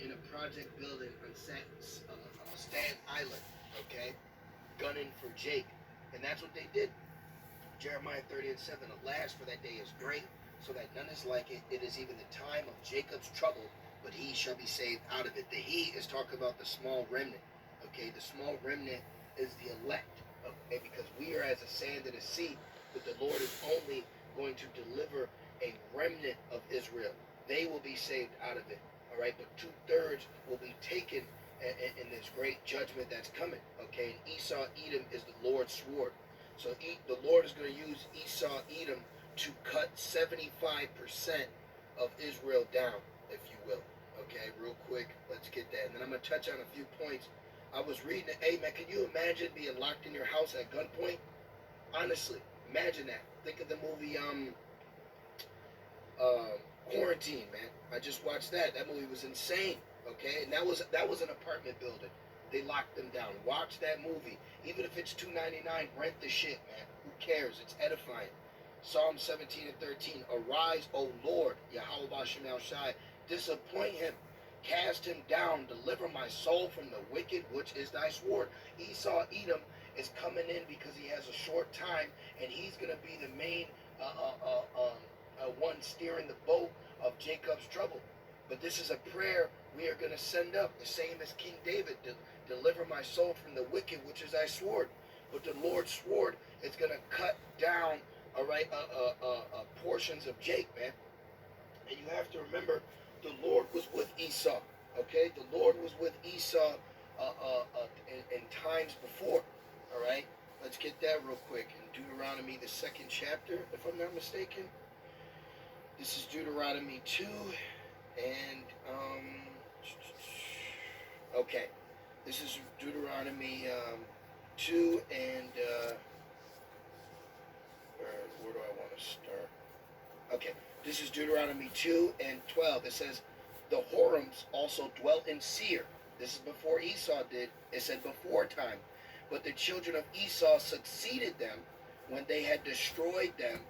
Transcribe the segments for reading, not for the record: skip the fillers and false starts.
in a project building on Staten Island, okay, gunning for Jake. And that's what they did. Jeremiah 30:7, alas, for that day is great, so that none is like it. It is even the time of Jacob's trouble, but he shall be saved out of it. The he is talking about the small remnant. Okay, the small remnant is the elect. Okay, because we are as a sand in the sea, but the Lord is only going to deliver a remnant of Israel. They will be saved out of it. All right, but 2/3 will be taken in this great judgment that's coming. Okay, and Esau, Edom is the Lord's sword. So the Lord is going to use Esau, Edom to cut 75% of Israel down, if you will. Okay, real quick, let's get that. And then I'm going to touch on a few points. I was reading it. Hey, man, can you imagine being locked in your house at gunpoint? Honestly, imagine that. Think of the movie Quarantine, man. I just watched that. That movie was insane. Okay, and that was an apartment building. They locked them down. Watch that movie. Even if it's $2.99, rent the shit, man. Who cares? It's edifying. Psalm 17:13. Arise, O Lord, Yahweh Bashem Shai. Disappoint him. Cast him down. Deliver my soul from the wicked, which is thy sword. Esau, Edom, is coming in because he has a short time, and he's going to be the main one steering the boat of Jacob's trouble. But this is a prayer we are going to send up, the same as King David. Deliver my soul from the wicked, which is thy sword. But the Lord's sword is going to cut down, all right, portions of Jake, man. And you have to remember, the Lord was with Esau. Okay, the Lord was with Esau in times before. All right, let's get that real quick. In Deuteronomy, the 2nd chapter, if I'm not mistaken. This is Deuteronomy 2, and okay, this is Deuteronomy 2, and where do I want to start? Okay, this is Deuteronomy 2 and 12. It says, the Horims also dwelt in Seir. This is before Esau did. It said before time. But the children of Esau succeeded them when they had destroyed them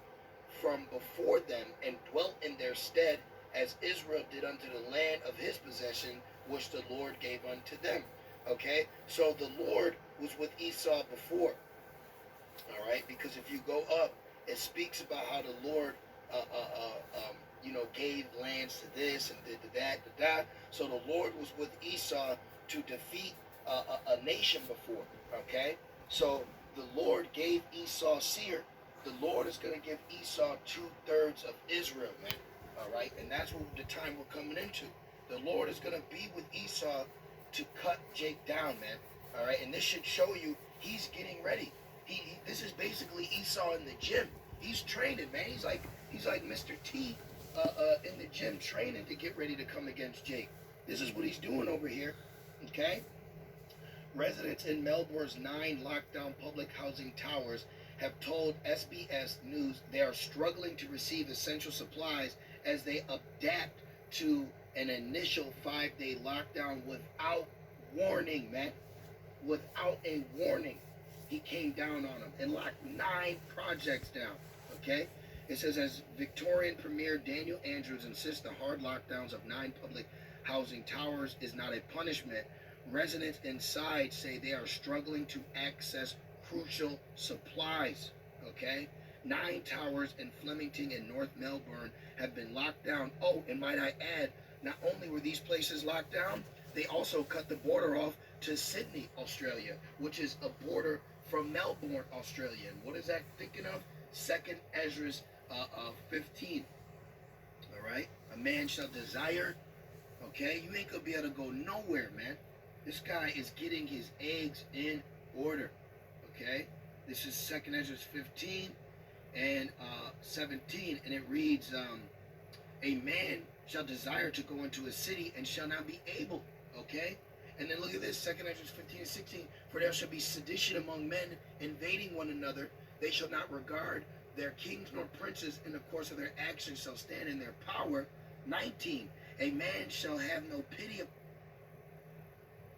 from before them, and dwelt in their stead, as Israel did unto the land of his possession, which the Lord gave unto them. Okay, so the Lord was with Esau before. All right, because if you go up, it speaks about how the Lord, gave lands to this and did to that, to that. So the Lord was with Esau to defeat a nation before. Okay, so the Lord gave Esau Seir. The Lord is going to give Esau 2/3 of Israel, man. All right, and that's what the time we're coming into. The Lord is going to be with Esau to cut Jake down, man. All right, and this should show you he's getting ready. This is basically Esau in the gym. He's training, man. He's like Mr. T in the gym training to get ready to come against Jake. This is what he's doing over here. Okay. Residents in Melbourne's 9 lockdown public housing towers have told SBS News they are struggling to receive essential supplies as they adapt to an initial 5-day lockdown without warning, man. Without a warning. He came down on them and locked 9 projects down, okay? It says, as Victorian Premier Daniel Andrews insists the hard lockdowns of 9 public housing towers is not a punishment, residents inside say they are struggling to access crucial supplies, okay? 9 towers in Flemington and North Melbourne have been locked down. Oh, and might I add, not only were these places locked down, they also cut the border off to Sydney, Australia, which is a border from Melbourne, Australia. And what is that thinking of? 2nd Ezra 15. All right? A man shall desire. Okay? You ain't going to be able to go nowhere, man. This guy is getting his eggs in order. Okay? This is 2nd Ezra 15 and 17. And it reads, a man shall desire to go into a city and shall not be able. Okay? And then look at this, 2nd Ezra 15 and 16. For there shall be sedition among men, invading one another. They shall not regard their kings nor princes, in the course of their actions shall stand in their power. 19. A man shall have no pity,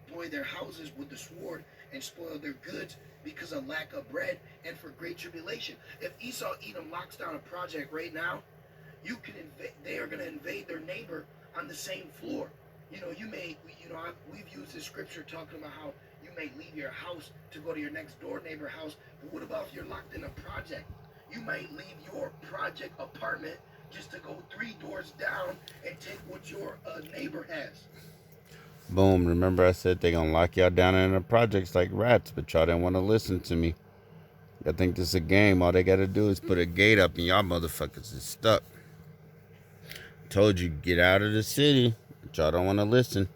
destroy their houses with the sword, and spoil their goods because of lack of bread and for great tribulation. If Esau Edom locks down a project right now, you can invade. They are going to invade their neighbor on the same floor. We've used this scripture talking about how you may leave your house to go to your next door neighbor house. But what about if you're locked in a project? You might leave your project apartment just to go 3 doors down and take what your neighbor has. Boom. Remember I said they gonna lock y'all down in the projects like rats, but y'all didn't want to listen to me. I think this is a game. All they gotta do is put a gate up and y'all motherfuckers is stuck. Told you, get out of the city, but y'all don't want to listen.